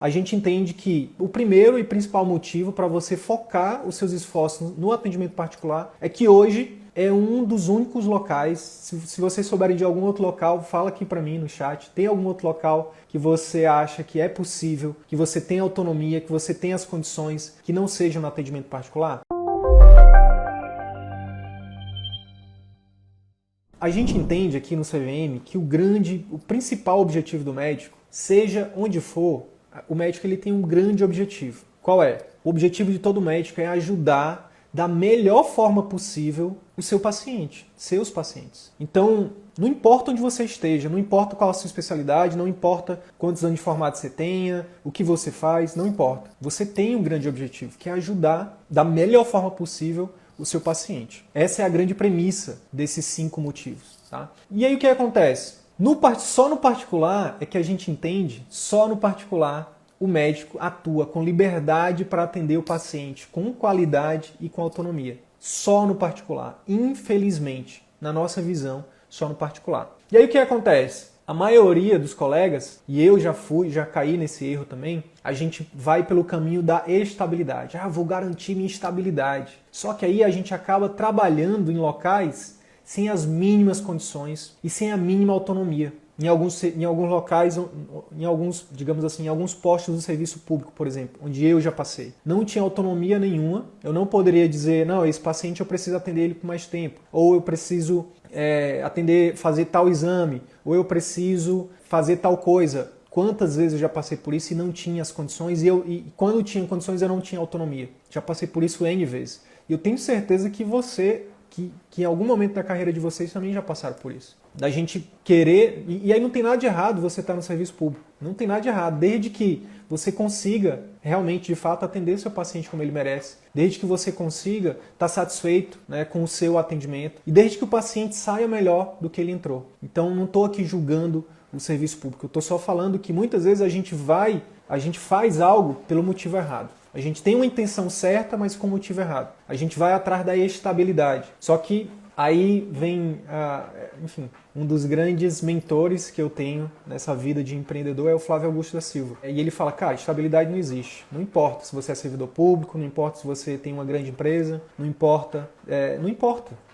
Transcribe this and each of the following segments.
A gente entende que o primeiro e principal motivo para você focar os seus esforços no atendimento particular é que hoje é um dos únicos locais, se vocês souberem de algum outro local, fala aqui para mim no chat, tem algum outro local que você acha que é possível, que você tem autonomia, que você tem as condições, que não seja no atendimento particular? A gente entende aqui no CVM que o principal objetivo do médico, seja onde for, o médico ele tem um grande objetivo. Qual é? O objetivo de todo médico é ajudar da melhor forma possível o seu paciente, seus pacientes. Então, não importa onde você esteja, não importa qual a sua especialidade, não importa quantos anos de formato você tenha, o que você faz, não importa. Você tem um grande objetivo, que é ajudar da melhor forma possível o seu paciente. Essa é a grande premissa desses 5 motivos. Tá? E aí o que acontece? Só no particular é que a gente entende, só no particular o médico atua com liberdade para atender o paciente, com qualidade e com autonomia. Só no particular. Infelizmente, na nossa visão, só no particular. E aí o que acontece? A maioria dos colegas, e eu já caí nesse erro também, a gente vai pelo caminho da estabilidade. Vou garantir minha estabilidade. Só que aí a gente acaba trabalhando em locais sem as mínimas condições e sem a mínima autonomia. Em alguns locais, digamos assim, em alguns postos do serviço público, por exemplo, onde eu já passei. Não tinha autonomia nenhuma, eu não poderia dizer, não, esse paciente eu preciso atender ele por mais tempo, ou eu preciso fazer tal exame, ou eu preciso fazer tal coisa. Quantas vezes eu já passei por isso e não tinha as condições, e quando eu tinha condições eu não tinha autonomia. Já passei por isso N vezes. E eu tenho certeza que que em algum momento da carreira de vocês também já passaram por isso. Da gente querer... E aí não tem nada de errado você estar no serviço público. Não tem nada de errado, desde que você consiga realmente, de fato, atender seu paciente como ele merece. Desde que você consiga estar satisfeito, né, com o seu atendimento. E desde que o paciente saia melhor do que ele entrou. Então não estou aqui julgando o serviço público. Eu estou só falando que muitas vezes a gente faz algo pelo motivo errado. A gente tem uma intenção certa, mas com o motivo errado. A gente vai atrás da estabilidade. Só que aí vem, enfim, um dos grandes mentores que eu tenho nessa vida de empreendedor é o Flávio Augusto da Silva. E ele fala, cara, estabilidade não existe. Não importa se você é servidor público, não importa se você tem uma grande empresa, não importa.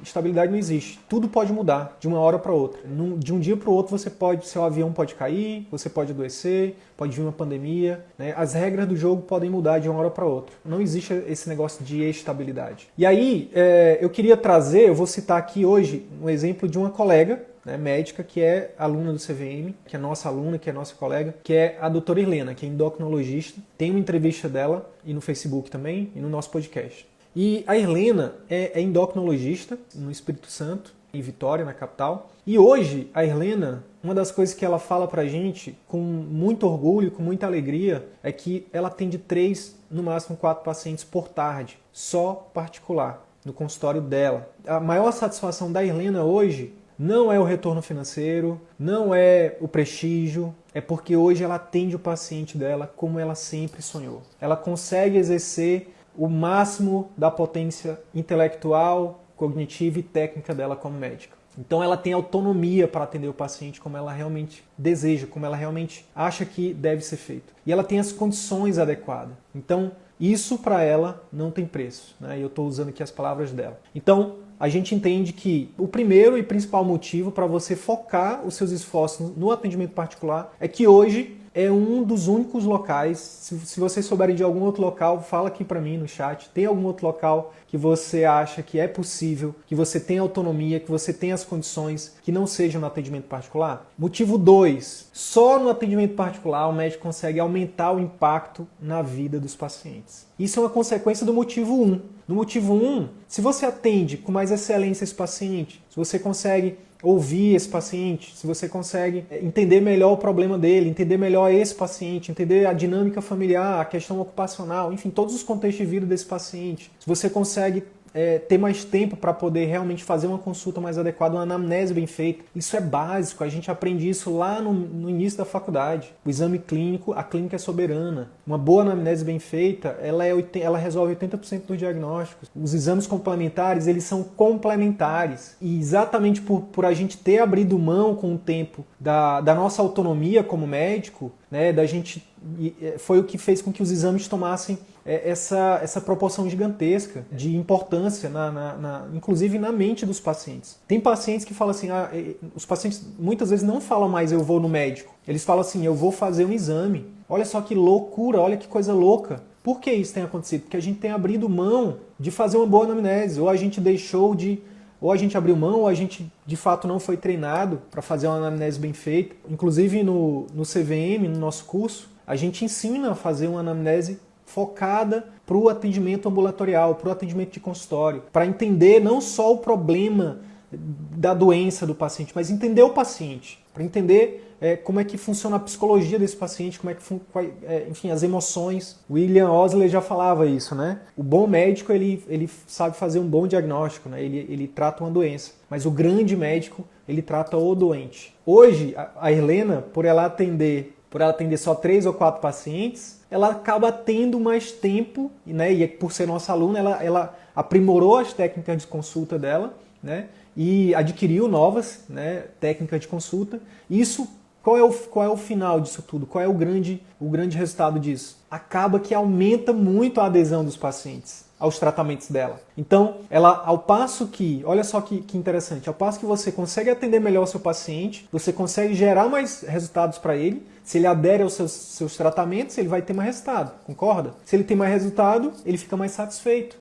Estabilidade não existe. Tudo pode mudar de uma hora para outra. De um dia para o outro seu avião pode cair, você pode adoecer, pode vir uma pandemia. Né? As regras do jogo podem mudar de uma hora para outra. Não existe esse negócio de estabilidade. E aí, eu vou citar aqui hoje um exemplo de uma colega, né, médica, que é aluna do CVM, que é nossa aluna, que é nossa colega, que é a doutora Helena, que é endocrinologista. Tem uma entrevista dela, e no Facebook também, e no nosso podcast. E a Helena é endocrinologista no Espírito Santo, em Vitória, na capital. E hoje, a Helena, uma das coisas que ela fala pra gente, com muito orgulho, com muita alegria, é que ela atende 3, no máximo 4 pacientes por tarde, só particular, no consultório dela. A maior satisfação da Helena hoje não é o retorno financeiro, não é o prestígio, é porque hoje ela atende o paciente dela como ela sempre sonhou. Ela consegue exercer o máximo da potência intelectual, cognitiva e técnica dela como médica. Então ela tem autonomia para atender o paciente como ela realmente deseja, como ela realmente acha que deve ser feito. E ela tem as condições adequadas. Então isso para ela não tem preço. Né? E eu estou usando aqui as palavras dela. Então a gente entende que o primeiro e principal motivo para você focar os seus esforços no atendimento particular é que hoje é um dos únicos locais, se vocês souberem de algum outro local, fala aqui para mim no chat, tem algum outro local que você acha que é possível, que você tem autonomia, que você tem as condições, que não seja no atendimento particular? Motivo 2, só no atendimento particular o médico consegue aumentar o impacto na vida dos pacientes. Isso é uma consequência do motivo 1. No motivo 1, se você atende com mais excelência esse paciente, se você consegue ouvir esse paciente, se você consegue entender melhor o problema dele, entender melhor esse paciente, entender a dinâmica familiar, a questão ocupacional, enfim, todos os contextos de vida desse paciente, se você consegue ter mais tempo para poder realmente fazer uma consulta mais adequada, uma anamnese bem feita. Isso é básico, a gente aprende isso lá no início da faculdade. O exame clínico, a clínica é soberana. Uma boa anamnese bem feita, ela resolve 80% dos diagnósticos. Os exames complementares, eles são complementares. E exatamente por a gente ter abrido mão com o tempo da nossa autonomia como médico, né, da gente foi o que fez com que os exames tomassem essa proporção gigantesca de importância, inclusive na mente dos pacientes. Tem pacientes que falam assim, os pacientes muitas vezes não falam mais eu vou no médico, eles falam assim, eu vou fazer um exame. Olha só que loucura, olha que coisa louca. Por que isso tem acontecido? Porque a gente tem abrido mão de fazer uma boa anamnese, ou a gente ou a gente abriu mão, ou a gente de fato não foi treinado para fazer uma anamnese bem feita. Inclusive no CVM, no nosso curso, a gente ensina a fazer uma anamnese focada para o atendimento ambulatorial, para o atendimento de consultório, para entender não só o problema da doença do paciente, mas entender o paciente, para entender como é que funciona a psicologia desse paciente, como é que enfim, as emoções. William Osler já falava isso, né? O bom médico, ele sabe fazer um bom diagnóstico, né? Ele trata uma doença, mas o grande médico, ele trata o doente. Hoje, a Helena, por ela atender só 3 ou 4 pacientes, ela acaba tendo mais tempo, né? E por ser nossa aluna, ela aprimorou as técnicas de consulta dela, né? E adquiriu novas, né, técnicas de consulta. Isso, qual é o final disso tudo? Qual é o grande resultado disso? Acaba que aumenta muito a adesão dos pacientes aos tratamentos dela. Então, ao passo que, olha só que interessante, ao passo que você consegue atender melhor o seu paciente, você consegue gerar mais resultados para ele. Se ele adere aos seus tratamentos, ele vai ter mais resultado, concorda? Se ele tem mais resultado, ele fica mais satisfeito.